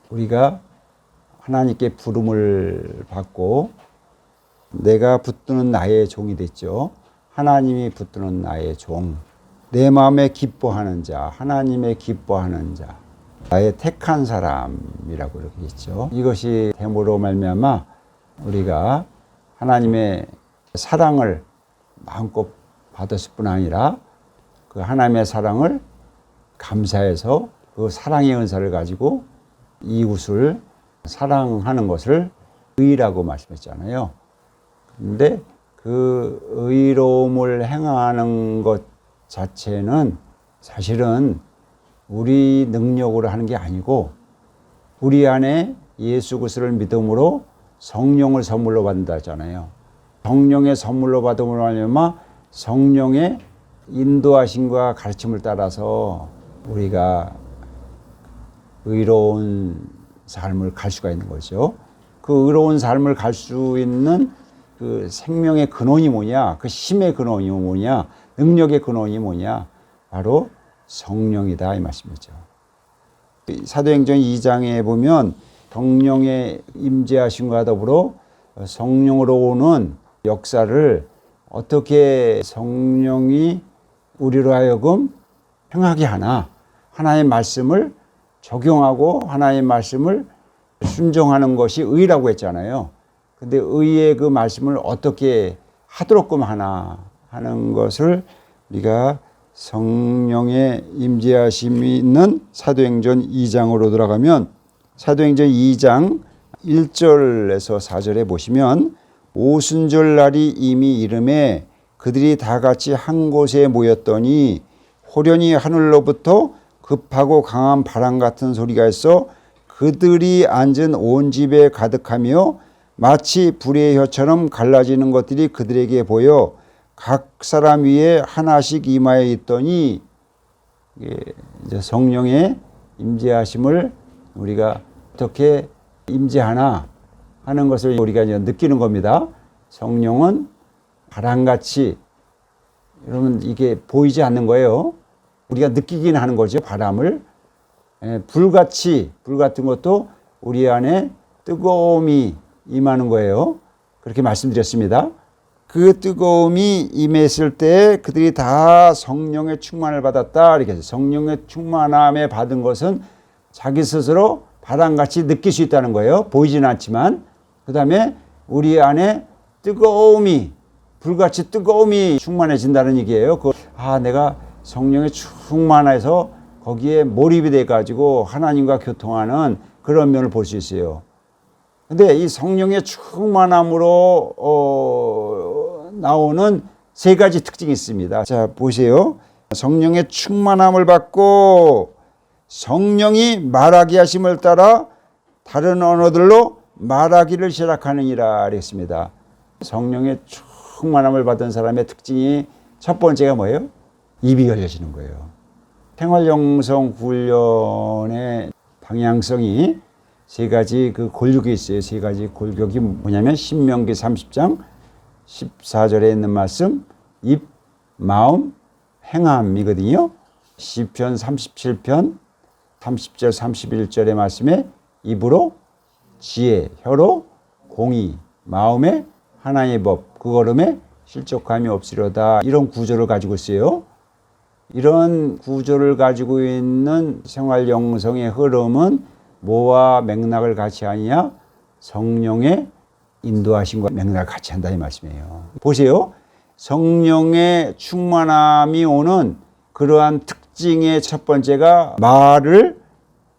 우리가 하나님께 부름을 받고 내가 붙드는 나의 종이 됐죠. 하나님이 붙드는 나의 종, 내 마음에 기뻐하는 자, 하나님의 기뻐하는 자, 나의 택한 사람이라고 이렇게 있죠. 이것이 됨으로 말미암아 우리가 하나님의 사랑을 마음껏 받았을 뿐 아니라 그 하나님의 사랑을 감사해서 그 사랑의 은사를 가지고 이웃을 사랑하는 것을 의라고 말씀했잖아요. 그런데 그 의로움을 행하는 것 자체는 사실은 우리 능력으로 하는 게 아니고 우리 안에 예수 그리스도를 믿음으로 성령을 선물로 받는다 했잖아요. 성령의 선물로 받음으로 말미암아 성령의 인도하심과 가르침을 따라서 우리가 의로운 삶을 갈 수가 있는 거죠. 그 의로운 삶을 갈 수 있는 그 생명의 근원이 뭐냐, 그 힘의 근원이 뭐냐, 능력의 근원이 뭐냐, 바로 성령이다 이 말씀이죠. 사도행전 2장에 보면 성령의 임재하심과 더불어 성령으로 오는 역사를 어떻게 성령이 우리로 하여금 행하게 하나, 하나님의 말씀을 적용하고 하나님의 말씀을 순종하는 것이 의라고 했잖아요. 근데 의의 그 말씀을 어떻게 하도록끔 하나 하는 것을 우리가 성령의 임재하심이 있는 사도행전 2장으로 들어가면 사도행전 2장 1절에서 4절에 보시면 오순절 날이 이미 이름에 그들이 다 같이 한 곳에 모였더니 호련히 하늘로부터 급하고 강한 바람 같은 소리가 있어 그들이 앉은 온 집에 가득하며 마치 불의 혀처럼 갈라지는 것들이 그들에게 보여 각 사람 위에 하나씩 이마에 있더니 이제 성령의 임재하심을 우리가 어떻게 임재하나 하는 것을 우리가 이제 느끼는 겁니다. 성령은 바람같이, 여러분 이게 보이지 않는 거예요. 우리가 느끼긴 하는 거죠. 바람을. 불같이, 불 같은 것도 우리 안에 뜨거움이 임하는 거예요. 그렇게 말씀드렸습니다. 그 뜨거움이 임했을 때 그들이 다 성령의 충만을 받았다. 이렇게 해서 성령의 충만함에 받은 것은 자기 스스로 바람같이 느낄 수 있다는 거예요. 보이지는 않지만. 그 다음에 우리 안에 뜨거움이, 불같이 뜨거움이 충만해진다는 얘기예요. 내가 성령에 충만해서 거기에 몰입이 돼가지고 하나님과 교통하는 그런 면을 볼 수 있어요. 근데 이 성령의 충만함으로 나오는 세 가지 특징이 있습니다. 자, 보세요. 성령의 충만함을 받고 성령이 말하게 하심을 따라 다른 언어들로 말하기를 시작하느니라 그랬습니다. 성령의 충만함을 받은 사람의 특징이 첫 번째가 뭐예요? 입이 열려지는 거예요. 생활영성 훈련의 방향성이 세 가지 그 골격이 있어요. 세 가지 골격이 뭐냐면 신명기 30장 14절에 있는 말씀, 입, 마음, 행함이거든요. 시편 37편 30절 31절의 말씀에 입으로 지혜, 혀로 공의, 마음에 하나님의 법, 그 걸음에 실족함이 없으려다. 이런 구조를 가지고 있어요. 이런 구조를 가지고 있는 생활 영성의 흐름은 뭐와 맥락을 같이 하느냐? 성령의 인도하심과 맥락을 같이 한다 이 말씀이에요. 보세요. 성령의 충만함이 오는 그러한 특징의 첫 번째가 말을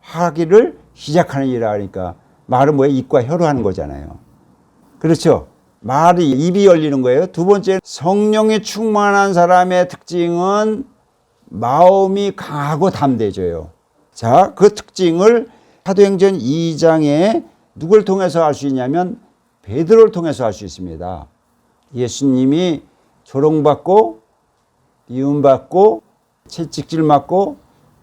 하기를 시작하는 일이라 하니까 말은 뭐예요? 입과 혀로 하는 거잖아요. 그렇죠? 말이 입이 열리는 거예요. 두 번째, 성령이 충만한 사람의 특징은 마음이 강하고 담대해져요. 자, 그 특징을 사도행전 2장에 누굴 통해서 알 수 있냐면 베드로를 통해서 알 수 있습니다. 예수님이 조롱받고 미움받고 채찍질 맞고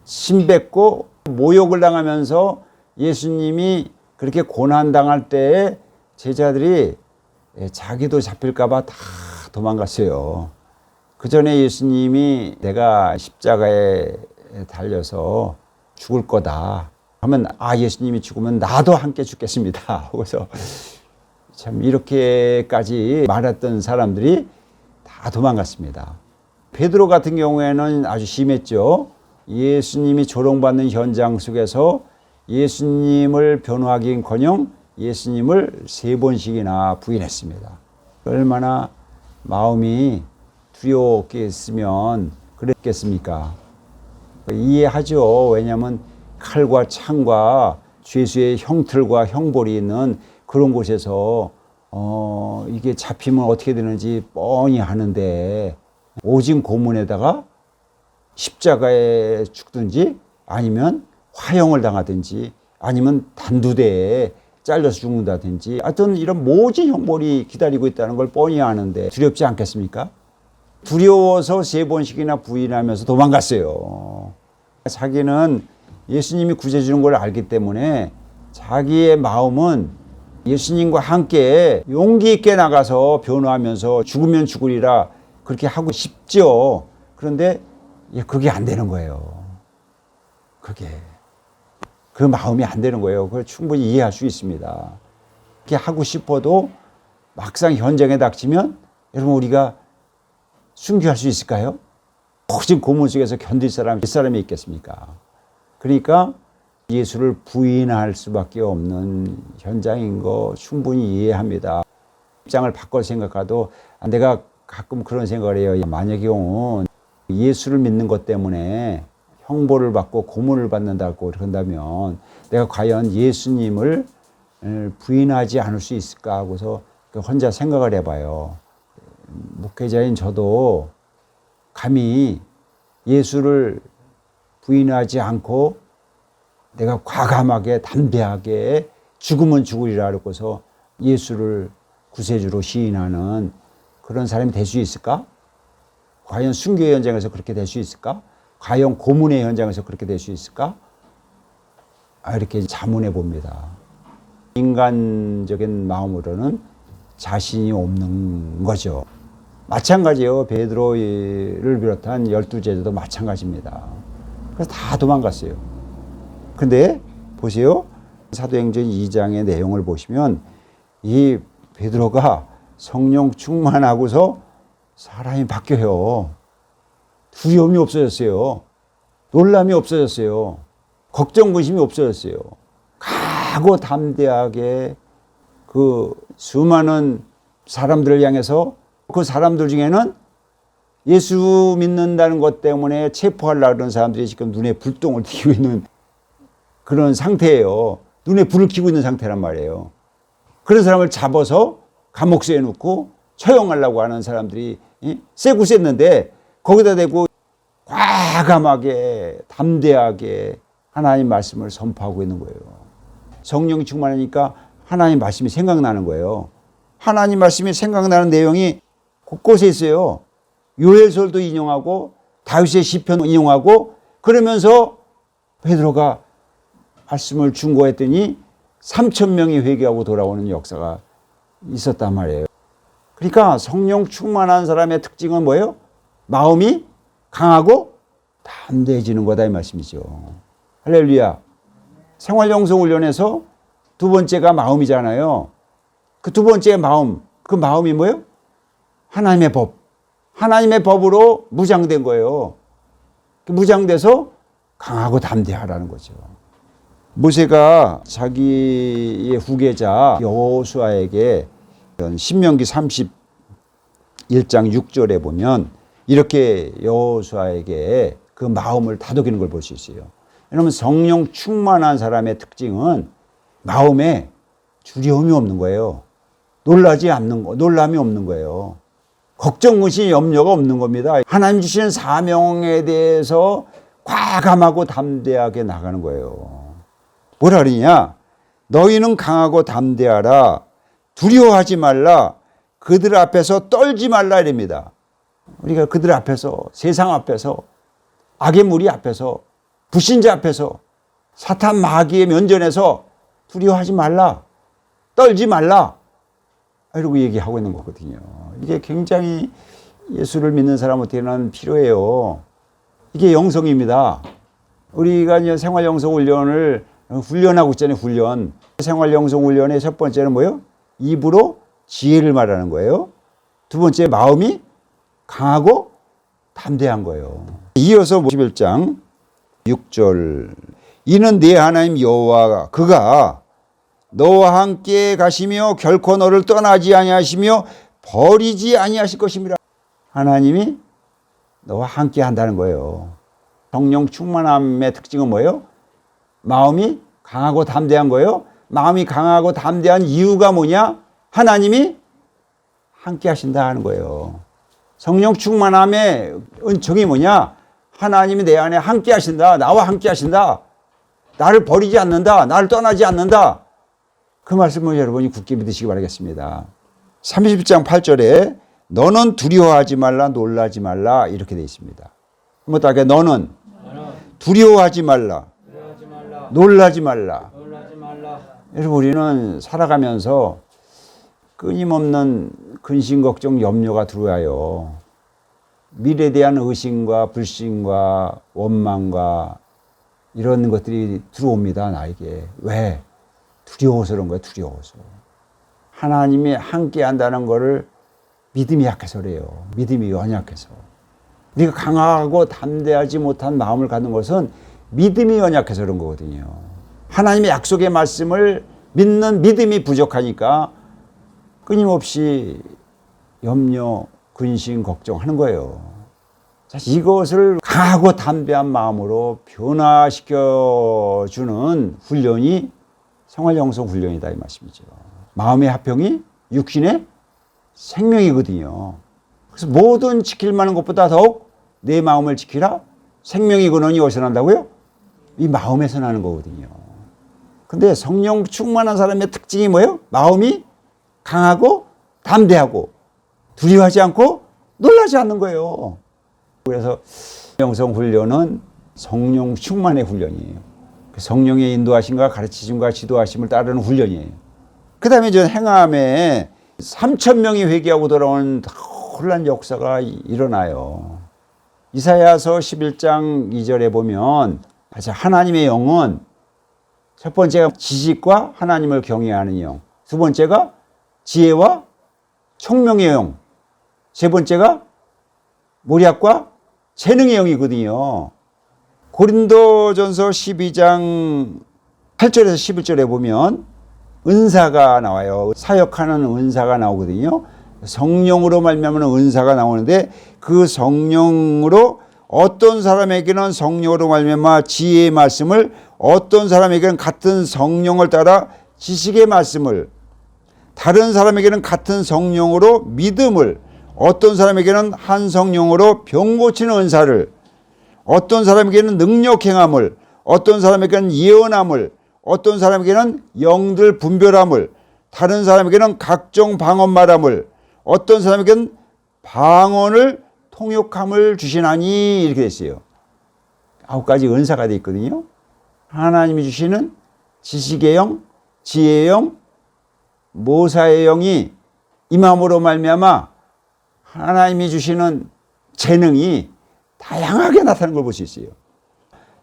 침뱉고 모욕을 당하면서 예수님이 그렇게 고난당할 때에 제자들이 자기도 잡힐까 봐 다 도망갔어요. 그 전에 예수님이 내가 십자가에 달려서 죽을 거다 하면 예수님이 죽으면 나도 함께 죽겠습니다. 그래서 참 이렇게까지 말했던 사람들이 다 도망갔습니다. 베드로 같은 경우에는 아주 심했죠. 예수님이 조롱받는 현장 속에서 예수님을 변호하기는커녕 예수님을 3번씩이나 부인했습니다. 얼마나 마음이 두려웠겠으면 그랬겠습니까? 이해하죠. 왜냐하면 칼과 창과 죄수의 형틀과 형벌이 있는 그런 곳에서 이게 잡히면 어떻게 되는지 뻔히 아는데 오직 고문에다가 십자가에 죽든지 아니면 화형을 당하든지 아니면 단두대에 잘려서 죽는다든지 하여튼 이런 모진 형벌이 기다리고 있다는 걸 뻔히 아는데 두렵지 않겠습니까? 두려워서 3번씩이나 부인하면서 도망갔어요. 자기는 예수님이 구제주는 걸 알기 때문에 자기의 마음은 예수님과 함께 용기 있게 나가서 변호하면서 죽으면 죽으리라 그렇게 하고 싶죠. 그런데 그게 안 되는 거예요. 그 마음이 안 되는 거예요. 그걸 충분히 이해할 수 있습니다. 그렇게 하고 싶어도 막상 현장에 닥치면 여러분 우리가 순교할 수 있을까요? 오직 고문 속에서 견딜 사람이 몇 사람이 있겠습니까? 그러니까 예수를 부인할 수밖에 없는 현장인 거 충분히 이해합니다. 입장을 바꿔 생각해도 내가 가끔 그런 생각을 해요. 만약의 경우 예수를 믿는 것 때문에 형벌을 받고 고문을 받는다고 그런다면 내가 과연 예수님을 부인하지 않을 수 있을까 하고서 혼자 생각을 해봐요. 목회자인 저도 감히 예수를 부인하지 않고 내가 과감하게 담대하게 죽으면 죽으리라 그러고서 예수를 구세주로 시인하는 그런 사람이 될 수 있을까? 과연 순교의 현장에서 그렇게 될 수 있을까? 과연 고문의 현장에서 그렇게 될 수 있을까? 이렇게 자문해 봅니다. 인간적인 마음으로는 자신이 없는 거죠. 마찬가지예요. 베드로를 비롯한 12제자도 마찬가지입니다. 그래서 다 도망갔어요. 근데 보세요. 사도행전 2장의 내용을 보시면 이 베드로가 성령 충만하고서 사람이 바뀌어요. 두려움이 없어졌어요. 놀람이 없어졌어요. 걱정, 근심이 없어졌어요. 가고 담대하게 그 수많은 사람들을 향해서 그 사람들 중에는 예수 믿는다는 것 때문에 체포하려고 하는 사람들이 지금 눈에 불똥을 튀고 있는 그런 상태예요. 눈에 불을 켜고 있는 상태란 말이에요. 그런 사람을 잡아서 감옥소에 넣고 처형하려고 하는 사람들이 쎄고 쎘는데 거기다 대고 과감하게 담대하게 하나님 말씀을 선포하고 있는 거예요. 성령이 충만하니까 하나님 말씀이 생각나는 거예요. 하나님 말씀이 생각나는 내용이 곳곳에 있어요. 요엘서도 인용하고 다윗의 시편 인용하고 그러면서 베드로가 말씀을 준거했더니 3,000명이 회개하고 돌아오는 역사가 있었단 말이에요. 그러니까 성령 충만한 사람의 특징은 뭐예요? 마음이 강하고 담대해지는 거다 이 말씀이죠. 할렐루야. 생활영성훈련에서 두 번째가 마음이잖아요. 그 두 번째 마음, 그 마음이 뭐예요? 하나님의 법. 하나님의 법으로 무장된 거예요. 무장돼서 강하고 담대하라는 거죠. 모세가 자기의 후계자 여호수아에게 신명기 31장 6절에 보면 이렇게 여호수아에게 그 마음을 다독이는 걸 볼 수 있어요. 왜냐하면 성령 충만한 사람의 특징은 마음에 두려움이 없는 거예요. 놀라지 않는 거, 놀람이 없는 거예요. 걱정, 근심, 염려가 없는 겁니다. 하나님 주시는 사명에 대해서 과감하고 담대하게 나가는 거예요. 뭐라 그러냐? 너희는 강하고 담대하라. 두려워하지 말라. 그들 앞에서 떨지 말라 이랍니다. 우리가 그들 앞에서, 세상 앞에서, 악의 무리 앞에서, 불신자 앞에서, 사탄 마귀의 면전에서 두려워하지 말라. 떨지 말라. 이러고 얘기하고 있는 거거든요. 이게 굉장히 예수를 믿는 사람한테는 필요해요. 이게 영성입니다. 우리가 이제 생활 영성 훈련을 훈련하고 있잖아요. 훈련. 생활 영성 훈련의 첫 번째는 뭐예요? 입으로 지혜를 말하는 거예요. 두 번째 마음이 강하고 담대한 거예요. 이어서 51장 6절. 이는 네 하나님 여호와가 그가 너와 함께 가시며 결코 너를 떠나지 아니하시며 버리지 아니하실 것입니다. 하나님이 너와 함께 한다는 거예요. 성령 충만함의 특징은 뭐예요? 마음이 강하고 담대한 거예요. 마음이 강하고 담대한 이유가 뭐냐? 하나님이 함께 하신다 하는 거예요. 성령 충만함의 은총이 뭐냐? 하나님이 내 안에 함께 하신다. 나와 함께 하신다. 나를 버리지 않는다. 나를 떠나지 않는다. 그 말씀을 여러분이 굳게 믿으시기 바라겠습니다. 30장 8절에 너는 두려워하지 말라 놀라지 말라 이렇게 되어 있습니다. 뭐 따게 너는 두려워하지 말라 놀라지 말라. 여러분 우리는 살아가면서 끊임없는 근심 걱정 염려가 들어와요. 미래에 대한 의심과 불신과 원망과 이런 것들이 들어옵니다. 나에게. 왜? 두려워서 그런 거예요. 두려워서. 하나님이 함께 한다는 것을 믿음이 약해서 그래요. 믿음이 연약해서. 우리가 강하고 담대하지 못한 마음을 갖는 것은 믿음이 연약해서 그런 거거든요. 하나님의 약속의 말씀을 믿는 믿음이 부족하니까 끊임없이 염려, 근심, 걱정하는 거예요. 이것을 강하고 담대한 마음으로 변화시켜주는 훈련이 생활 영성 훈련이다 이 말씀이죠. 마음의 화평이 육신의 생명이거든요. 그래서 모든 지킬 만한 것보다 더욱 내 마음을 지키라. 생명의 근원이 어디서 난다고요? 이 마음에서 나는 거거든요. 근데 성령 충만한 사람의 특징이 뭐예요? 마음이 강하고 담대하고 두려워하지 않고 놀라지 않는 거예요. 그래서 영성 훈련은 성령 충만의 훈련이에요. 성령의 인도하심과 가르치심과 지도하심을 따르는 훈련이에요. 그 다음에 저 행함에 3,000명이 회개하고 돌아오는 혼란 역사가 일어나요. 이사야서 11장 2절에 보면 하나님의 영은 첫 번째가 지식과 하나님을 경외하는 영, 두 번째가 지혜와 총명의 영, 세 번째가 모략과 재능의 영이거든요. 고린도전서 12장 8절에서 11절에 보면 은사가 나와요. 사역하는 은사가 나오거든요. 성령으로 말미암는 은사가 나오는데 그 성령으로 어떤 사람에게는 성령으로 말미암아 지혜의 말씀을, 어떤 사람에게는 같은 성령을 따라 지식의 말씀을, 다른 사람에게는 같은 성령으로 믿음을, 어떤 사람에게는 한 성령으로 병 고치는 은사를, 어떤 사람에게는 능력 행함을, 어떤 사람에게는 예언함을, 어떤 사람에게는 영들 분별함을, 다른 사람에게는 각종 방언 말함을, 어떤 사람에게는 방언을 통역함을 주시나니 이렇게 됐어요. 9가지 은사가 되어 있거든요. 하나님이 주시는 지식의 영, 지혜의 영, 모사의 영이 임함으로 말미암아 하나님이 주시는 재능이 다양하게 나타나는 걸 볼 수 있어요.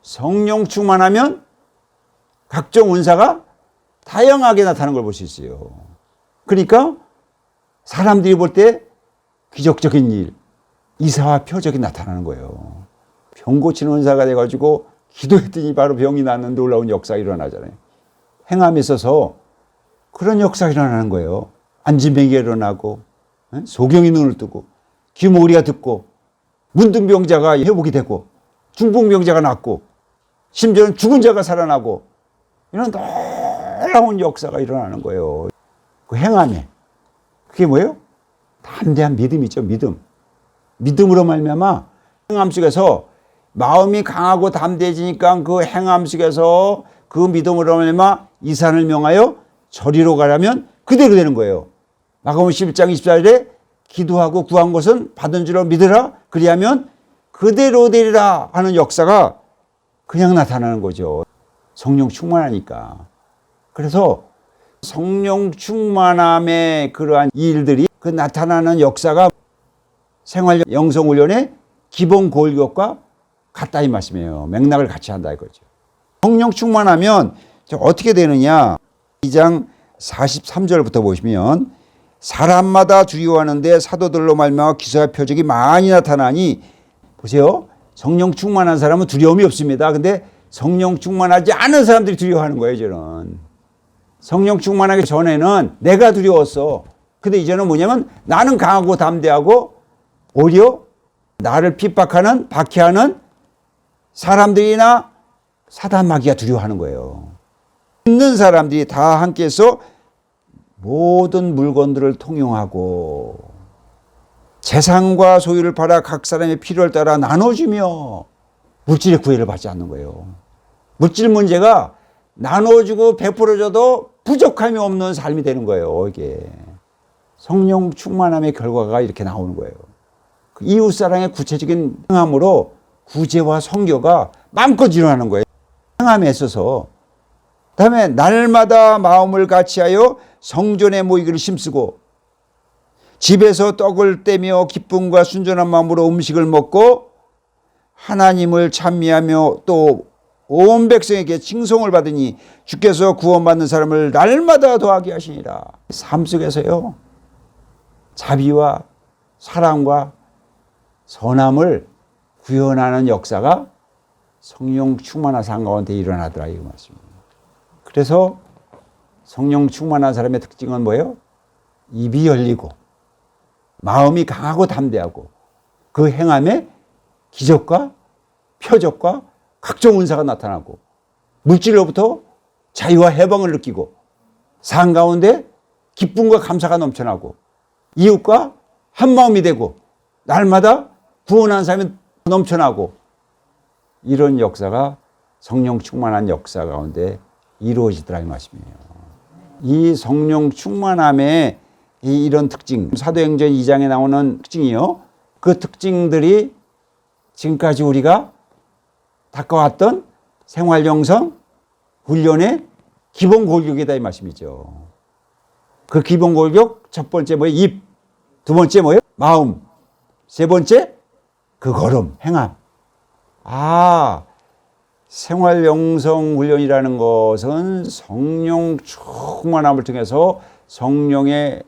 성령 충만하면 각종 은사가 다양하게 나타나는 걸 볼 수 있어요. 그러니까 사람들이 볼 때 기적적인 일, 이사와 표적이 나타나는 거예요. 병 고치는 은사가 돼가지고 기도했더니 바로 병이 낫는 놀라운 역사가 일어나잖아요. 행함에 있어서 그런 역사가 일어나는 거예요. 안진뱅이가 일어나고, 소경이 눈을 뜨고, 귀머리가 듣고, 문둥병자가 회복이 되고, 중풍병자가 낫고, 심지어는 죽은 자가 살아나고, 이런 놀라운 역사가 일어나는 거예요. 그 행함에. 그게 뭐예요? 담대한 믿음이죠. 믿음. 믿음으로 말미암아 행함 속에서 마음이 강하고 담대해지니까 그 행함 속에서 그 믿음으로 말미암아 이 산을 명하여 저리로 가라면 그대로 되는 거예요. 마가복음 11장 24절에 기도하고 구한 것은 받은 줄로 믿으라. 그리하면 그대로 되리라 하는 역사가 그냥 나타나는 거죠. 성령 충만하니까. 그래서 성령 충만함의 그러한 일들이 그 나타나는 역사가 생활 영성 훈련의 기본 골격과 같다 이 말씀이에요. 맥락을 같이 한다 이거죠. 성령 충만하면 어떻게 되느냐? 2장 43절부터 보시면 사람마다 두려워하는데 사도들로 말미암아 기사와 표적이 많이 나타나니 보세요. 성령 충만한 사람은 두려움이 없습니다. 근데 성령 충만하지 않은 사람들이 두려워하는 거예요. 저는 성령 충만하기 전에는 내가 두려웠어. 근데 이제는 뭐냐면 나는 강하고 담대하고 오히려 나를 핍박하는 박해하는 사람들이나 사단 마귀가 두려워하는 거예요. 믿는 사람들이 다 함께해서 모든 물건들을 통용하고 재산과 소유를 팔아 각 사람의 필요를 따라 나눠주며 물질의 구애를 받지 않는 거예요. 물질 문제가 나눠주고 베풀어줘도 부족함이 없는 삶이 되는 거예요. 이게 성령 충만함의 결과가 이렇게 나오는 거예요. 이웃사랑의 구체적인 행함으로 구제와 성교가 마음껏 일어나는 거예요. 행함에 있어서. 다음에 날마다 마음을 같이하여 성전에 모이기를 힘쓰고 집에서 떡을 떼며 기쁨과 순전한 마음으로 음식을 먹고 하나님을 찬미하며 또 온 백성에게 칭송을 받으니 주께서 구원받는 사람을 날마다 더하게 하시니라. 삶 속에서요, 자비와 사랑과 선함을 구현하는 역사가 성령 충만한 삶 가운데 일어나더라 이 말씀입니다. 그래서 성령 충만한 사람의 특징은 뭐예요? 입이 열리고 마음이 강하고 담대하고 그 행함에 기적과 표적과 각종 은사가 나타나고 물질로부터 자유와 해방을 느끼고 삶 가운데 기쁨과 감사가 넘쳐나고 이웃과 한마음이 되고 날마다 구원한 삶이 넘쳐나고 이런 역사가 성령 충만한 역사 가운데 이루어지더라 이 말씀이에요. 이 성령 충만함의 이런 특징, 사도행전 2장에 나오는 특징이요. 그 특징들이 지금까지 우리가 닦아왔던 생활영성 훈련의 기본 골격이다 이 말씀이죠. 그 기본 골격 첫 번째 뭐예요? 입. 두 번째 뭐예요? 마음. 세 번째 그 걸음, 행함. 생활영성 훈련이라는 것은 성령 충만함을 통해서 성령의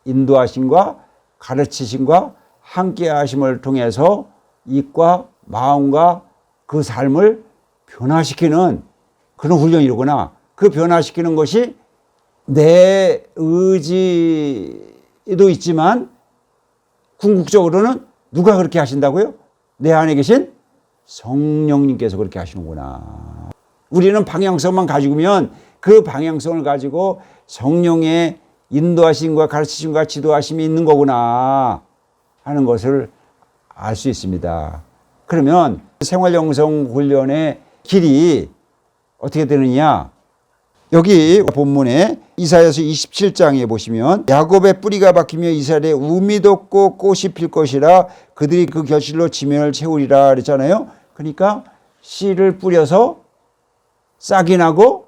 인도하심과 가르치심과 함께하심을 통해서 입과 마음과 그 삶을 변화시키는 그런 훈련이로구나. 그 변화시키는 것이 내 의지도 있지만 궁극적으로는 누가 그렇게 하신다고요? 내 안에 계신 성령님께서 그렇게 하시는구나. 우리는 방향성만 가지고면 그 방향성을 가지고 성령의 인도하심과 가르치심과 지도하심이 있는 거구나 하는 것을 알 수 있습니다. 그러면 생활영성 훈련의 길이 어떻게 되느냐? 여기 본문에 이사야서 27장에 보시면 야곱의 뿌리가 박히며 이스라엘의 우미 돋고 꽃이 필 것이라 그들이 그 결실로 지면을 채우리라 그랬잖아요. 그러니까 씨를 뿌려서 싹이 나고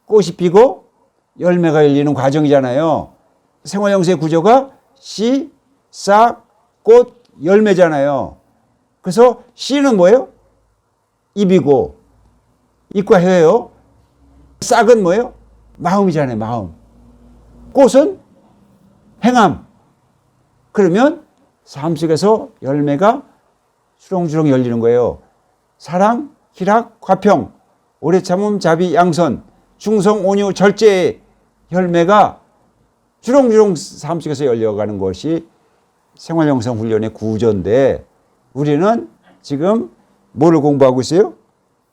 꽃이 피고 열매가 열리는 과정이잖아요. 생활영성의 구조가 씨, 싹, 꽃, 열매잖아요. 그래서 씨는 뭐예요? 입이고 입과 혀예요. 싹은 뭐예요? 마음이잖아요. 마음. 꽃은 행함. 그러면 삶 속에서 열매가 주렁주렁 열리는 거예요. 사랑, 희락, 화평, 오래 참음, 자비, 양선, 충성, 온유, 절제의 열매가 주렁주렁 삶 속에서 열려가는 것이 생활영성 훈련의 구조인데 우리는 지금 뭐를 공부하고 있어요?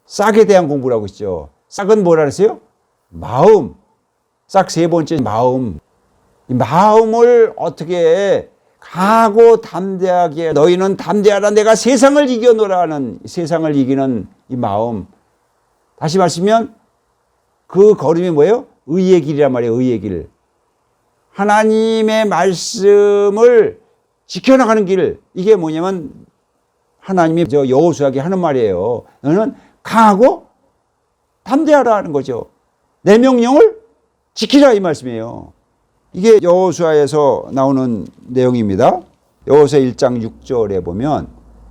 싹에 대한 공부를 하고 있죠. 싹은 뭐라 그랬어요? 마음. 싹 세 번째 마음. 이 마음을 어떻게 강하고 담대하게 너희는 담대하라 내가 세상을 이겨노라는 세상을 이기는 이 마음. 다시 말씀하면 그 걸음이 뭐예요? 의의 길이란 말이에요. 의의 길. 하나님의 말씀을 지켜나가는 길. 이게 뭐냐면 하나님이 여호수아에게 하는 말이에요. 너는 강하고 담대하라는 거죠. 내 명령을 지키라 이 말씀이에요. 이게 여호수아에서 나오는 내용입니다. 여호수아 1장 6절에 보면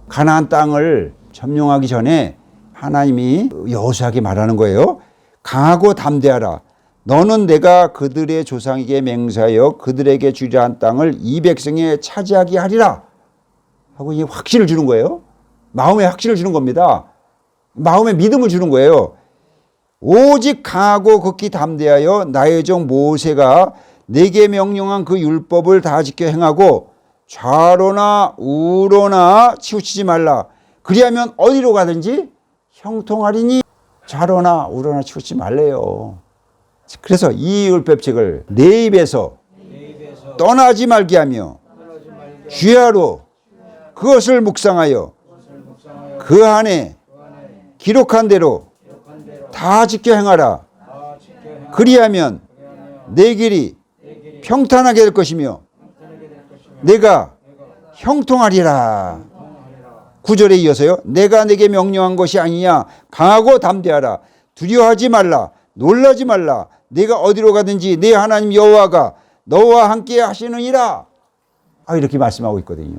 가나안 땅을 점령하기 전에 하나님이 여호수아에게 말하는 거예요. 강하고 담대하라. 너는 내가 그들의 조상에게 맹세하여 그들에게 주리라 한 땅을 이 백성에 차지하게 하리라 하고 이 확신을 주는 거예요. 마음의 확신을 주는 겁니다. 마음의 믿음을 주는 거예요. 오직 강하고 극히 담대하여 나의 종 모세가 내게 명령한 그 율법을 다 지켜 행하고 좌로나 우로나 치우치지 말라. 그리하면 어디로 가든지 형통하리니 좌로나 우로나 치우치지 말래요. 그래서 이 율법책을 내 입에서 떠나지 말게 하며 주야로 그것을 묵상하여 그 안에 기록한 대로 다 지켜 행하라. 그리하면 내 길이 평탄하게 될 것이며 내가 형통하리라. 9절에 이어서요. 내가 내게 명령한 것이 아니냐. 강하고 담대하라. 두려워하지 말라. 놀라지 말라. 내가 어디로 가든지 내 하나님 여호와가 너와 함께 하시느니라. 이렇게 말씀하고 있거든요.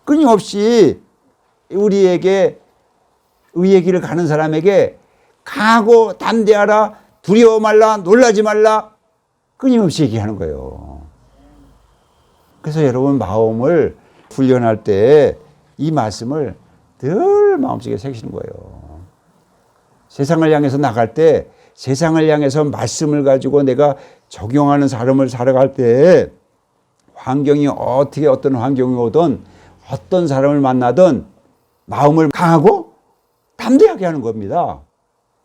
끊임없이 우리에게 의의 길을 가는 사람에게 강하고 담대하라. 두려워 말라. 놀라지 말라. 끊임없이 얘기하는 거예요. 그래서 여러분 마음을 훈련할 때 이 말씀을 늘 마음속에 새기시는 거예요. 세상을 향해서 나갈 때 세상을 향해서 말씀을 가지고 내가 적용하는 삶을 살아갈 때 환경이 어떻게 어떤 환경이 오든 어떤 사람을 만나든 마음을 강하고 담대하게 하는 겁니다.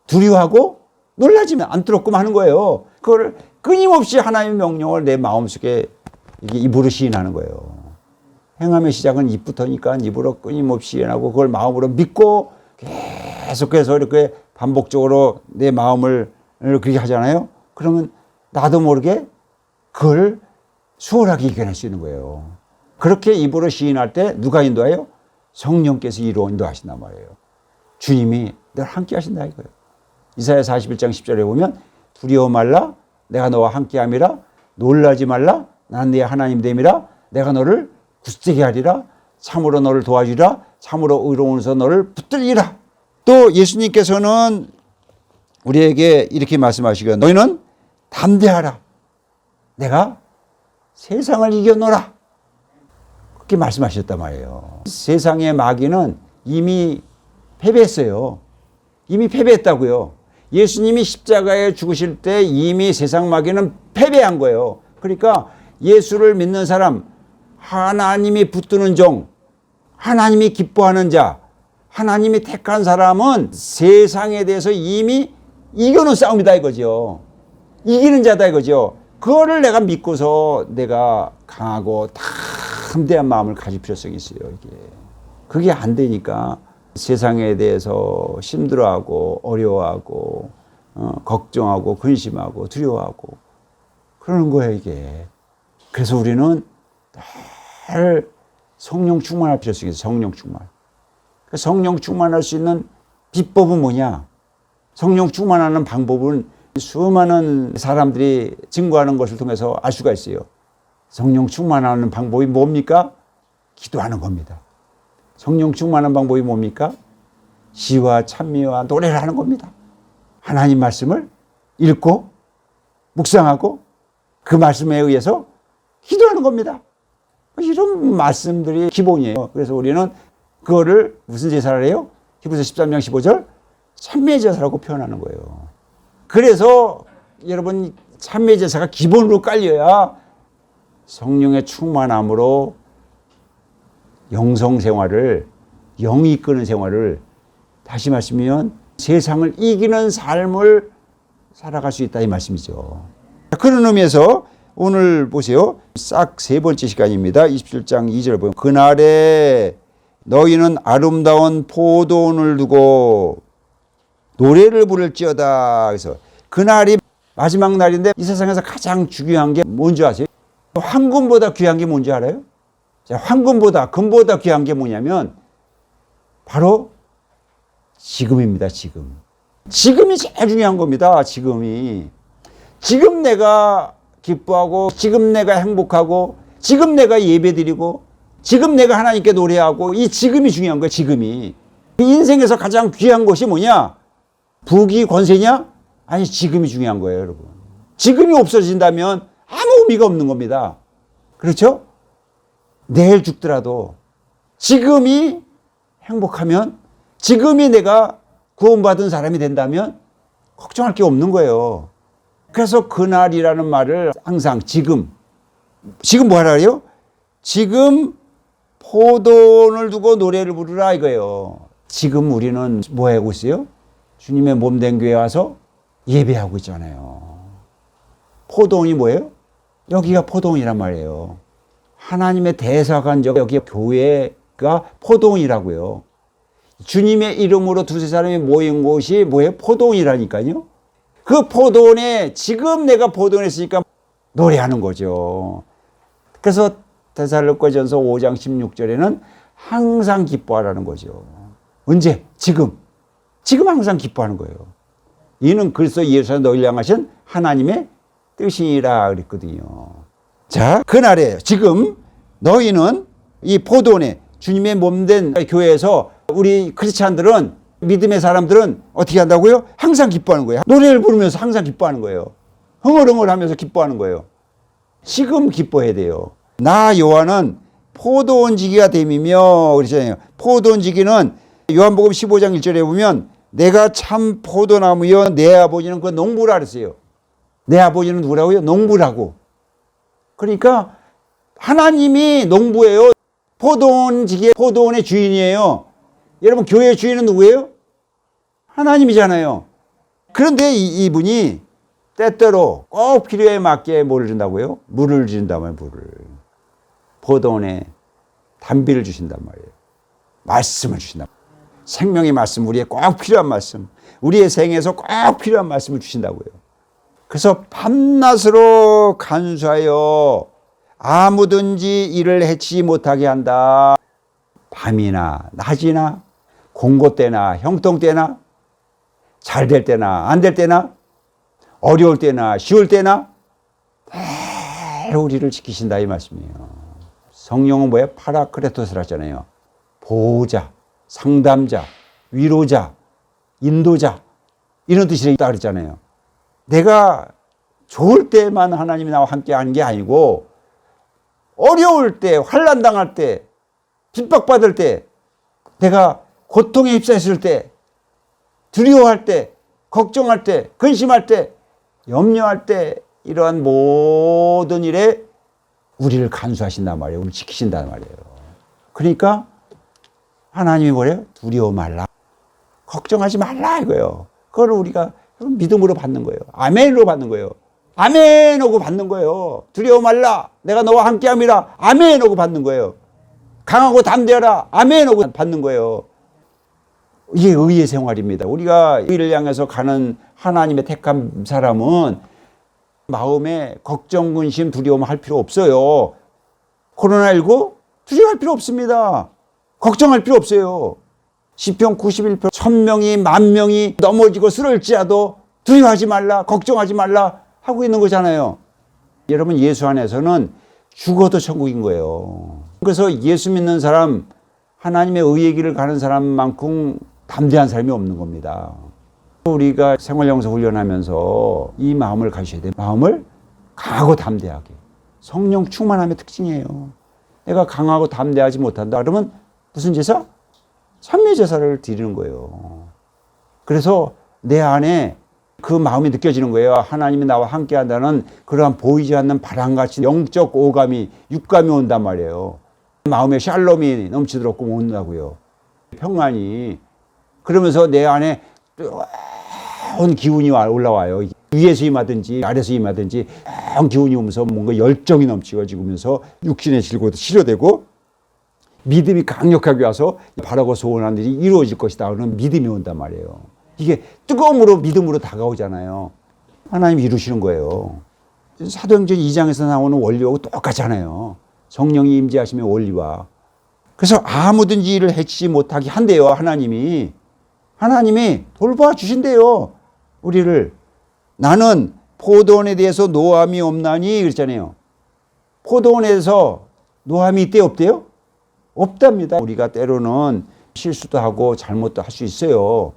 두려워하고 놀라지면 않도록끔 하는 거예요. 그걸 끊임없이 하나님의 명령을 내 마음속에 이게 입으로 시인하는 거예요. 행함의 시작은 입부터니까 입으로 끊임없이 시인하고 그걸 마음으로 믿고 계속해서 이렇게 반복적으로 내 마음을 그렇게 하잖아요. 그러면 나도 모르게 그걸 수월하게 이겨낼 수 있는 거예요. 그렇게 입으로 시인할 때 누가 인도해요? 성령께서 이로 인도하신단 말이에요. 주님이 늘 함께 하신다 이거예요. 이사야 41장 10절에 보면 두려워 말라 내가 너와 함께 함이라 놀라지 말라 나는 네 하나님 됨이라 내가 너를 굳세게 하리라 참으로 너를 도와주리라 참으로 의로운서 너를 붙들리라. 또 예수님께서는 우리에게 이렇게 말씀하시고 너희는 담대하라 내가 세상을 이겨노라 그렇게 말씀하셨단 말이에요. 세상의 마귀는 이미 패배했어요. 이미 패배했다고요. 예수님이 십자가에 죽으실 때 이미 세상 마귀는 패배한 거예요. 그러니까 예수를 믿는 사람, 하나님이 붙드는 종, 하나님이 기뻐하는 자, 하나님이 택한 사람은 세상에 대해서 이미 이겨놓은 싸움이다 이거죠. 이기는 자다 이거죠. 그거를 내가 믿고서 내가 강하고 담대한 마음을 가질 필요성이 있어요. 이게. 그게 안 되니까 세상에 대해서 힘들어하고 어려워하고 걱정하고 근심하고 두려워하고 그러는 거예요 이게. 그래서 우리는 늘 성령 충만할 필요성이 있어요. 성령 충만. 성령 충만할 수 있는 비법은 뭐냐? 성령 충만하는 방법은 수많은 사람들이 증거하는 것을 통해서 알 수가 있어요. 성령 충만하는 방법이 뭡니까? 기도하는 겁니다. 성령 충만한 방법이 뭡니까? 시와 찬미와 노래를 하는 겁니다. 하나님 말씀을 읽고 묵상하고 그 말씀에 의해서 기도하는 겁니다. 이런 말씀들이 기본이에요. 그래서 우리는 그거를 무슨 제사를 해요? 히브리서 13장 15절 찬미의 제사라고 표현하는 거예요. 그래서 여러분 찬미의 제사가 기본으로 깔려야 성령의 충만함으로 영성 생활을 영이 이끄는 생활을 다시 말씀이면 세상을 이기는 삶을 살아갈 수 있다 이 말씀이죠. 그런 의미에서 오늘 보세요. 싹 세 번째 시간입니다. 27장 2절을 보면 그날에 너희는 아름다운 포도원을 두고 노래를 부를지어다. 그래서 그날이 마지막 날인데 이 세상에서 가장 중요한 게 뭔지 아세요? 황금보다 귀한 게 뭔지 알아요? 황금보다 금보다 귀한 게 뭐냐면 바로 지금입니다. 지금이 제일 중요한 겁니다. 지금 내가 기뻐하고 지금 내가 행복하고 지금 내가 예배드리고 지금 내가 하나님께 노래하고 이 지금이 중요한 거예요. 지금이. 인생에서 가장 귀한 것이 뭐냐? 부귀 권세냐? 아니, 지금이 중요한 거예요, 여러분. 지금이 없어진다면 아무 의미가 없는 겁니다. 그렇죠? 내일 죽더라도 지금이 행복하면, 지금이 내가 구원받은 사람이 된다면 걱정할 게 없는 거예요. 그래서 그날이라는 말을 항상 지금 뭐 하라 그래요? 지금 포도원을 두고 노래를 부르라 이거예요. 지금 우리는 뭐 하고 있어요? 주님의 몸된 교회 와서 예배하고 있잖아요. 포도원이 뭐예요? 여기가 포도원이란 말이에요. 하나님의 대사관적 여기 교회가 포도원이라고요. 주님의 이름으로 두세 사람이 모인 곳이 뭐예요? 포도원이라니까요. 그 포도원에 지금 내가 포도원에 있으니까 노래하는 거죠. 그래서 데살로니가전서 5장 16절에는 항상 기뻐하라는 거죠. 언제? 지금 항상 기뻐하는 거예요. 이는 그리스도 예수께서 너희를 향하신 하나님의 뜻이라 그랬거든요. 자, 그날에 지금 너희는 이 포도원에 주님의 몸된 교회에서 우리 크리스찬들은, 믿음의 사람들은 어떻게 한다고요? 항상 기뻐하는 거예요. 노래를 부르면서 항상 기뻐하는 거예요. 흥얼흥얼 하면서 기뻐하는 거예요. 지금 기뻐해야 돼요. 나 요한은 포도원지기가 됨이며 그러잖아요. 포도원지기는 요한복음 15장 1절에 보면 내가 참 포도나무여 내 아버지는 그 농부라 그랬어요. 내 아버지는 누구라고요? 농부라고. 그러니까 하나님이 농부예요. 포도원지기의 포도원의 주인이에요. 여러분, 교회의 주인은 누구예요? 하나님이잖아요. 그런데 이분이 때때로 꼭 필요에 맞게 뭐를 준다고요? 물을 준다면 물을. 포도원에 단비를 주신단 말이에요. 말씀을 주신다. 생명의 말씀, 우리의 꼭 필요한 말씀, 우리의 생에서 꼭 필요한 말씀을 주신다고요. 그래서 밤낮으로 간수하여 아무든지 이를 해치지 못하게 한다. 밤이나 낮이나 공고 때나 형통 때나 잘 될 때나 안 될 때나 어려울 때나 쉬울 때나 늘 우리를 지키신다 이 말씀이에요. 성령은 뭐예요? 파라크레토스라 하잖아요. 보호자, 상담자, 위로자, 인도자, 이런 뜻이 있다 그랬잖아요. 내가 좋을 때만 하나님이 나와 함께 하는 게 아니고 어려울 때, 환난 당할 때, 핍박받을 때, 내가 고통에 휩싸였을 때, 두려워할 때, 걱정할 때, 근심할 때, 염려할 때, 이러한 모든 일에 우리를 간수하신단 말이에요. 우리를 지키신단 말이에요. 그러니까 하나님이 뭐래요? 두려워 말라. 걱정하지 말라 이거예요. 그걸 우리가 믿음으로 받는 거예요. 아멘으로 받는 거예요. 아멘 하고 받는 거예요. 두려워 말라. 내가 너와 함께함이라. 아멘 하고 받는 거예요. 강하고 담대하라. 아멘 하고 받는 거예요. 이게 의의 생활입니다. 우리가 의를 향해서 가는 하나님의 택한 사람은 마음에 걱정, 근심, 두려움 할 필요 없어요. 코로나19 두려워할 필요 없습니다. 걱정할 필요 없어요. 시편 91편 1000명이 10,000명이 넘어지고 쓰러질지라도 두려워하지 말라, 걱정하지 말라 하고 있는 거잖아요. 여러분, 예수 안에서는 죽어도 천국인 거예요. 그래서 예수 믿는 사람, 하나님의 의의 길을 가는 사람만큼 담대한 사람이 없는 겁니다. 우리가 생활영성 훈련하면서 이 마음을 가지셔야 돼요. 마음을 강하고 담대하게. 성령 충만함의 특징이에요. 내가 강하고 담대하지 못한다 그러면 무슨 제사? 참여제사를 드리는 거예요. 그래서 내 안에 그 마음이 느껴지는 거예요. 하나님이 나와 함께 한다는 그러한 보이지 않는 바람같이 영적 오감이, 육감이 온단 말이에요. 마음에 샬롬이 넘치도록 온다고요. 평안이. 그러면서 내 안에 뜨거운 기운이 올라와요. 위에서 임하든지 아래서 임하든지 뜨거운 기운이 오면서 뭔가 열정이 넘치고지면서 육신의 질고도 치료되고 믿음이 강력하게 와서 바라고 소원한 일이 이루어질 것이다. 그런 믿음이 온단 말이에요. 이게 뜨거움으로 믿음으로 다가오잖아요. 하나님이 이루시는 거예요. 사도행전 2장에서 나오는 원리하고 똑같잖아요. 성령이 임재하시면 원리와. 그래서 아무든지 일을 해치지 못하게 한대요. 하나님이 돌봐주신대요. 우리를. 나는 포도원에 대해서 노함이 없나니 그랬잖아요. 포도원에서 노함이 있대요, 없대요? 없답니다. 우리가 때로는 실수도 하고 잘못도 할 수 있어요.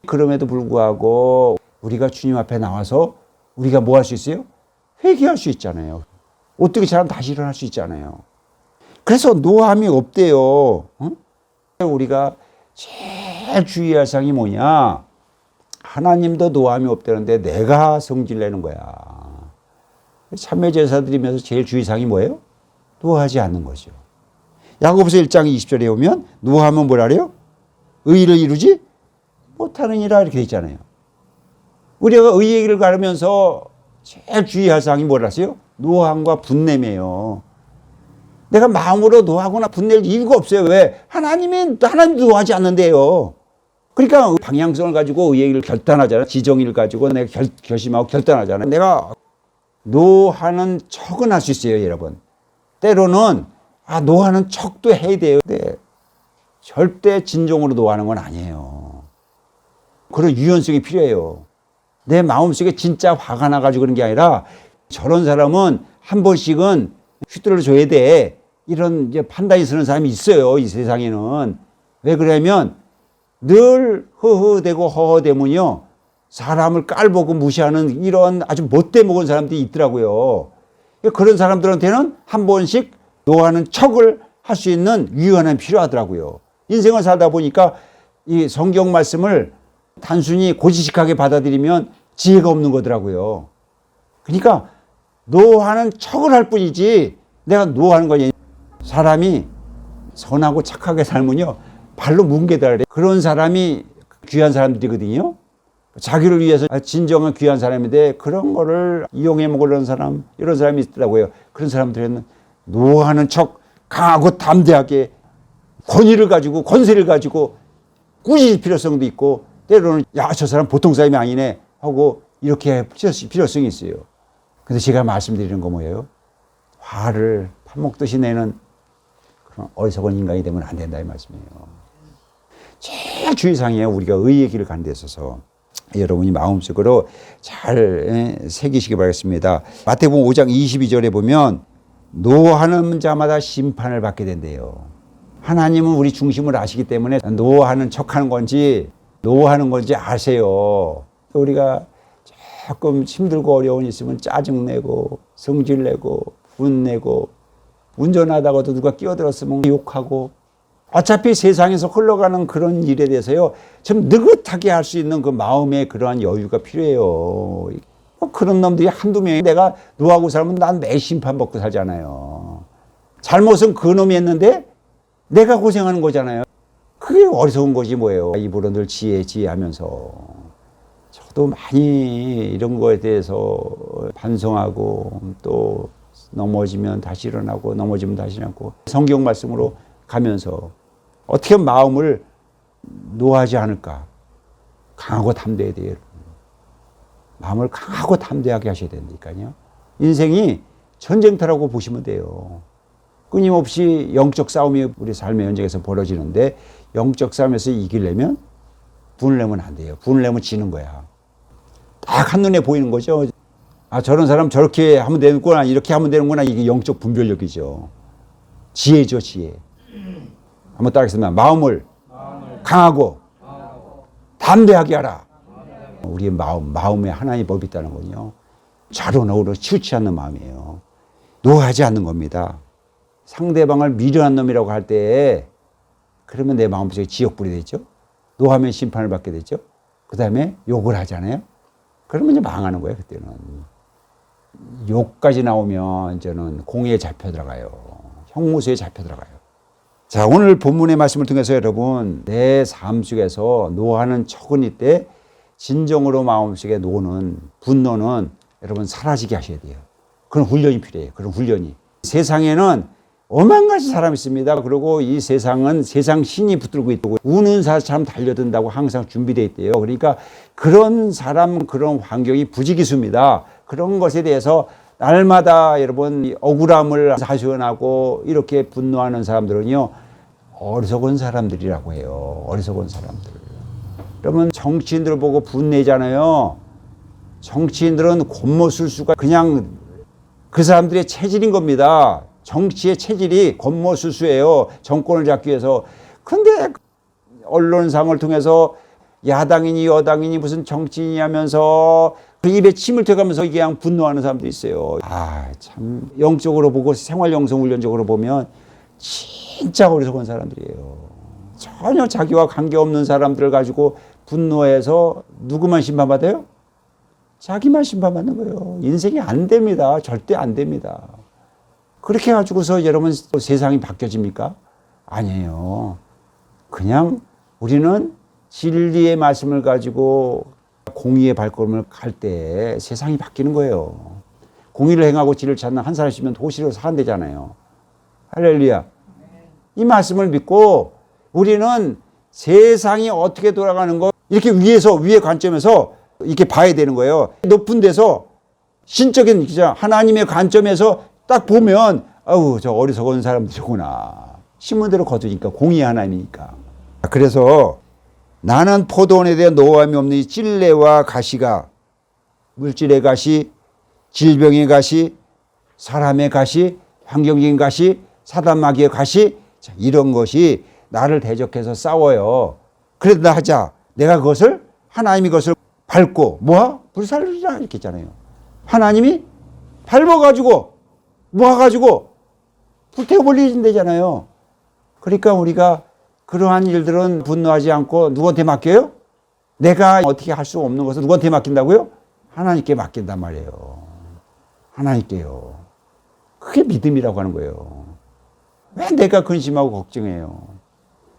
그럼에도 불구하고 우리가 주님 앞에 나와서 우리가 뭐 할 수 있어요? 회개할 수 있잖아요. 어떻게 잘하면 다시 일어날 수 있잖아요. 그래서 노함이 없대요. 응? 우리가 제일 주의할 사항이 뭐냐? 하나님도 노함이 없다는데 내가 성질 내는 거야. 참회 제사 드리면서 제일 주의사항이 뭐예요? 노하지 않는 거죠. 야고보서 1장 20절에 보면 노하면 뭐라 그래요? 의를 이루지 못하느니라 이렇게 돼 있잖아요. 우리가 의의 길을 가르면서 제일 주의할 사항이 뭐라세요? 노함과 분냄이에요. 내가 마음으로 노하거나 분낼 이유가 없어요. 왜? 하나님도 노하지 않는데요. 그러니까 방향성을 가지고 의의 길을 결단하잖아요. 지정의를 가지고 내가 결심하고 결단하잖아요. 내가 노하는 척은 할 수 있어요, 여러분. 때로는 노하는 척도 해야 돼요. 근데 절대 진정으로 노하는 건 아니에요. 그런 유연성이 필요해요. 내 마음속에 진짜 화가 나가지고 그런 게 아니라 저런 사람은 한 번씩은 휘둘러 줘야 돼. 이런 이제 판단이 서는 사람이 있어요. 이 세상에는. 왜 그러냐면 늘 허허대고 허허대면요. 사람을 깔보고 무시하는 이런 아주 못돼 먹은 사람들이 있더라고요. 그런 사람들한테는 한 번씩 노하는 척을 할 수 있는 유연함이 필요하더라고요. 인생을 살다 보니까 이 성경 말씀을 단순히 고지식하게 받아들이면 지혜가 없는 거더라고요. 그러니까 노하는 척을 할 뿐이지 내가 노하는 거니. 사람이 선하고 착하게 살면요 발로 뭉개다 그래. 그런 사람이 귀한 사람들이거든요. 자기를 위해서 진정한 귀한 사람인데 그런 거를 이용해 먹으려는 사람, 이런 사람이 있더라고요. 그런 사람들은 노하는 척 강하고 담대하게 권위를 가지고 권세를 가지고 꾸짖을 필요성도 있고 때로는 야, 저 사람 보통 사람이 아니네 하고 이렇게 필요성이 있어요. 근데 제가 말씀드리는 거 뭐예요? 화를 파먹듯이 내는 그런 어리석은 인간이 되면 안 된다 이 말씀이에요. 제일 주의사항이에요. 우리가 의의 길을 가는 데 있어서. 여러분이 마음속으로 잘 새기시기 바라겠습니다. 마태복음 5장 22절에 보면 노하는 자마다 심판을 받게 된대요. 하나님은 우리 중심을 아시기 때문에 노하는 척하는 건지 노하는 건지 아세요. 우리가 조금 힘들고 어려운 일 있으면 짜증내고 성질내고 분내고 운전하다가도 누가 끼어들었으면 욕하고 어차피 세상에서 흘러가는 그런 일에 대해서요 좀 느긋하게 할 수 있는 그 마음의 그러한 여유가 필요해요. 그런 놈들이 한두 명이 내가 노하고 살면 난 매 심판 받고 살잖아요. 잘못은 그 놈이 했는데 내가 고생하는 거잖아요. 그게 어리석은 거지 뭐예요. 입으로 늘 지혜 하면서 저도 많이 이런 거에 대해서 반성하고 또 넘어지면 다시 일어나고 넘어지면 다시 일어나고 성경 말씀으로 가면서 어떻게 하면 마음을 노하지 않을까. 강하고 담대해야 돼요. 마음을 강하고 담대하게 하셔야 된다니까요. 인생이 전쟁터라고 보시면 돼요. 끊임없이 영적 싸움이 우리 삶의 현장에서 벌어지는데 영적 싸움에서 이기려면 분을 내면 안 돼요. 분을 내면 지는 거야. 딱 한눈에 보이는 거죠. 저런 사람 저렇게 하면 되는구나 이렇게 하면 되는구나. 이게 영적 분별력이죠. 지혜죠 지혜. 한번 따라하겠습니다. 마음을 강하고 담대하게 하라. 우리의 마음에 하나님의 법이 있다는 건요. 좌로우로 치우치 않는 마음이에요. 노하지 않는 겁니다. 상대방을 미련한 놈이라고 할 때 그러면 내 마음속에 지옥불이 되죠. 노하면 심판을 받게 되죠. 그 다음에 욕을 하잖아요. 그러면 이제 망하는 거예요. 그때는. 욕까지 나오면 저는 공에 잡혀 들어가요. 형무소에 잡혀 들어가요. 자, 오늘 본문의 말씀을 통해서 여러분 내 삶 속에서 노하는 척은 때 진정으로 마음속에 노는 분노는 여러분 사라지게 하셔야 돼요. 그런 훈련이 필요해요. 그런 훈련이. 세상에는 오만가지 사람이 있습니다. 그리고 이 세상은 세상 신이 붙들고 있고 우는 사람처럼 달려든다고 항상 준비되어 있대요. 그러니까 그런 사람 그런 환경이 부지기수입니다. 그런 것에 대해서 날마다 여러분 억울함을 하소연하고 이렇게 분노하는 사람들은요 어리석은 사람들이라고 해요. 어리석은 사람들. 그러면 정치인들 보고 분내잖아요. 정치인들은 곤모술수가 그냥 그 사람들의 체질인 겁니다. 정치의 체질이 곤모술수예요. 정권을 잡기 위해서. 그런데 언론상을 통해서 야당이니 여당이니 무슨 정치인이 하면서 그 입에 침을 튀어가면서 이게 그냥 분노하는 사람도 있어요. 참 영적으로 보고 생활 영성 훈련적으로 보면 진짜 어리석은 사람들이에요. 전혀 자기와 관계없는 사람들을 가지고 분노해서 누구만 심판받아요? 자기만 심판받는 거예요. 인생이 안 됩니다. 절대 안 됩니다. 그렇게 해가지고서 여러분 세상이 바뀌어집니까? 아니에요. 그냥 우리는 진리의 말씀을 가지고 공의의 발걸음을 갈 때 세상이 바뀌는 거예요. 공의를 행하고 진리를 찾는 한 사람이면 도시로 산대잖아요. 할렐루야. 이 말씀을 믿고 우리는 세상이 어떻게 돌아가는 거 이렇게 위의 관점에서 이렇게 봐야 되는 거예요. 높은 데서 신적인 하나님의 관점에서 딱 보면 아우 저 어리석은 사람들이구나. 신문대로 거두니까 공의 하나님이니까. 그래서 나는 포도원에 대한 노함이 없는 이 찔레와 가시가 물질의 가시, 질병의 가시, 사람의 가시, 환경적인 가시, 사단마귀의 가시 이런 것이 나를 대적해서 싸워요. 그래도 나 하자. 내가 그것을 하나님이 그것을 밟고 불살리라 이렇게 했잖아요. 하나님이 밟아가지고 모아가지고 불태워버리신다잖아요. 그러니까 우리가 그러한 일들은 분노하지 않고 누구한테 맡겨요? 내가 어떻게 할 수 없는 것을 누구한테 맡긴다고요? 하나님께 맡긴단 말이에요. 하나님께요. 그게 믿음이라고 하는 거예요. 왜 내가 근심하고 걱정해요?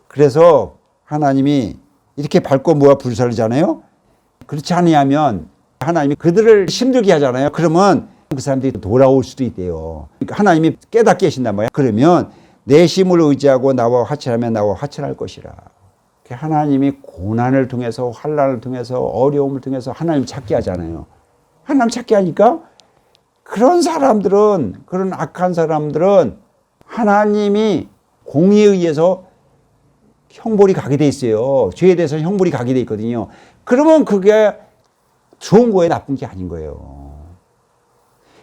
그래서 하나님이 이렇게 밟고 모아 불살리잖아요. 그렇지 않으면 하나님이 그들을 힘들게 하잖아요. 그러면 그 사람들이 돌아올 수도 있대요. 그러니까 하나님이 깨닫게 하신단 말이에요. 그러면 내 힘을 의지하고 나와 화친하면 나와 화친할 것이라. 하나님이 고난을 통해서 환난을 통해서 어려움을 통해서 하나님 찾게 하잖아요. 하나님 찾게 하니까 그런 사람들은 그런 악한 사람들은 하나님이 공의에 의해서 형벌이 가게 돼 있어요. 죄에 대해서 형벌이 가게 돼 있거든요. 그러면 그게 좋은 거예요, 나쁜 게 아닌 거예요.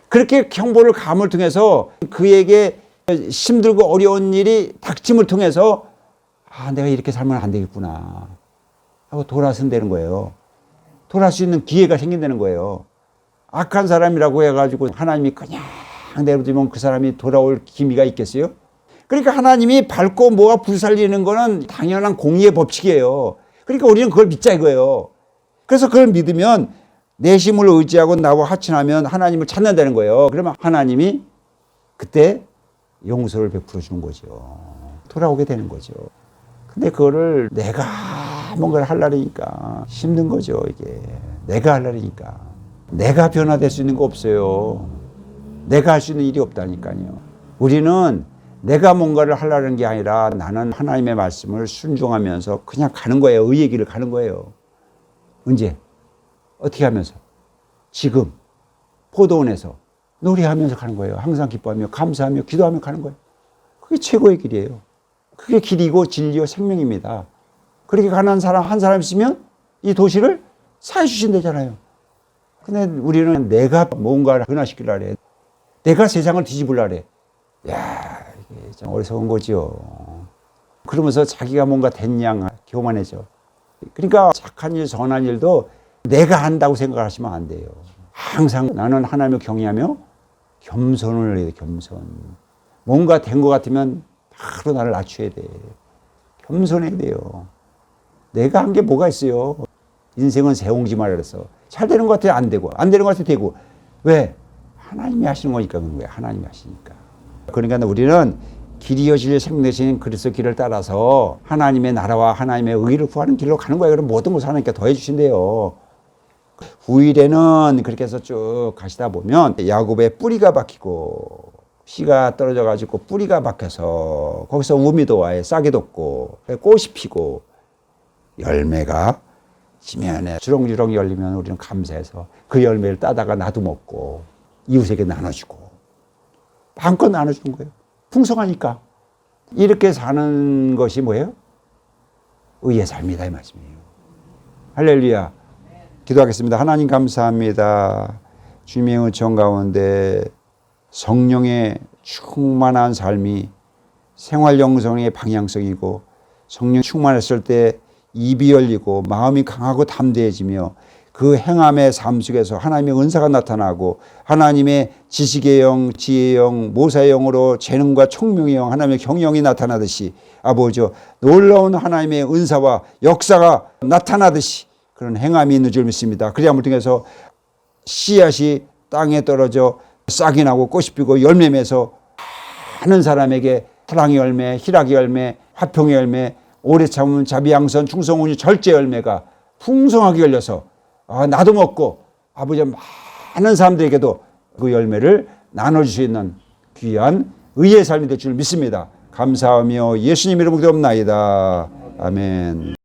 그렇게 형벌을 감을 통해서 그에게 힘들고 어려운 일이 닥침을 통해서 내가 이렇게 살면 안 되겠구나 하고 돌아선다는 거예요. 돌아올 수 있는 기회가 생긴다는 거예요. 악한 사람이라고 해가지고 하나님이 그냥 내버려두면 그 사람이 돌아올 기미가 있겠어요? 그러니까 하나님이 밟고 뭐가 불살리는 거는 당연한 공의의 법칙이에요. 그러니까 우리는 그걸 믿자 이거예요. 그래서 그걸 믿으면 내 힘을 의지하고 나와 하친하면 하나님을 찾는다는 거예요. 그러면 하나님이 그때 용서를 베풀어 주는 거죠. 돌아오게 되는 거죠. 근데 그거를 내가 뭔가를 하려니까 힘든 거죠, 이게. 내가 하려니까. 내가 변화될 수 있는 거 없어요. 내가 할 수 있는 일이 없다니까요. 우리는 내가 뭔가를 하려는 게 아니라 나는 하나님의 말씀을 순종하면서 그냥 가는 거예요. 의의 길을 가는 거예요. 언제? 어떻게 하면서? 지금 포도원에서 노래하면서 가는 거예요. 항상 기뻐하며 감사하며 기도하며 가는 거예요. 그게 최고의 길이에요. 그게 길이고 진리요 생명입니다. 그렇게 가는 사람 한 사람 있으면 이 도시를 사해 주신다잖아요. 근데 우리는 내가 뭔가를 변화시키려 해. 내가 세상을 뒤집으려 해. 야, 이게 좀 어리석은 거죠. 그러면서 자기가 뭔가 된 양 교만해져. 그러니까 착한 일, 선한 일도 내가 한다고 생각하시면 안 돼요. 항상 나는 하나님을 경외하며 겸손을 해야 돼, 겸손. 뭔가 된 것 같으면 바로 나를 낮춰야 돼. 겸손해야 돼요. 내가 한 게 뭐가 있어요. 인생은 새옹지마라 그랬어. 잘 되는 것 같아 안 되고, 안 되는 것 같아 되고. 왜? 하나님이 하시는 거니까 그런 거야. 하나님이 하시니까. 그러니까 우리는 길이여 진리여 생명 되신 그리스도 길을 따라서 하나님의 나라와 하나님의 의를 구하는 길로 가는 거예요. 그럼 모든 것을 하나님께 더해 주신대요. 후일에는 그렇게 해서 쭉 가시다 보면 야곱의 뿌리가 박히고 씨가 떨어져 가지고 뿌리가 박혀서 거기서 우미 도와에 싹이 돋고 꽃이 피고 열매가 지면에 주렁주렁 열리면 우리는 감사해서 그 열매를 따다가 나도 먹고 이웃에게 나눠주고 마음껏 나눠주는 거예요. 풍성하니까. 이렇게 사는 것이 뭐예요? 의의 삶이다 이 말씀이에요. 할렐루야. 기도하겠습니다. 하나님 감사합니다. 주님의 은총 가운데 성령의 충만한 삶이 생활 영성의 방향성이고 성령 충만했을 때 입이 열리고 마음이 강하고 담대해지며 그 행함의 삶 속에서 하나님의 은사가 나타나고 하나님의 지식의 영, 지혜의 영, 모사의 영으로 재능과 총명의 영, 하나님의 경영이 나타나듯이 아버지 놀라운 하나님의 은사와 역사가 나타나듯이 그런 행함이 있는 줄 믿습니다. 그리함을 통해서 씨앗이 땅에 떨어져 싹이 나고 꽃이 피고 열매 맺어서 많은 사람에게 사랑의 열매, 희락의 열매, 화평의 열매, 오래 참은 자비양선, 충성운이 절제 열매가 풍성하게 열려서 나도 먹고 아버지 많은 사람들에게도 그 열매를 나눠줄 수 있는 귀한 의의 삶이 될 줄 믿습니다. 감사하며 예수님 이름으로 기도합나이다. 아멘.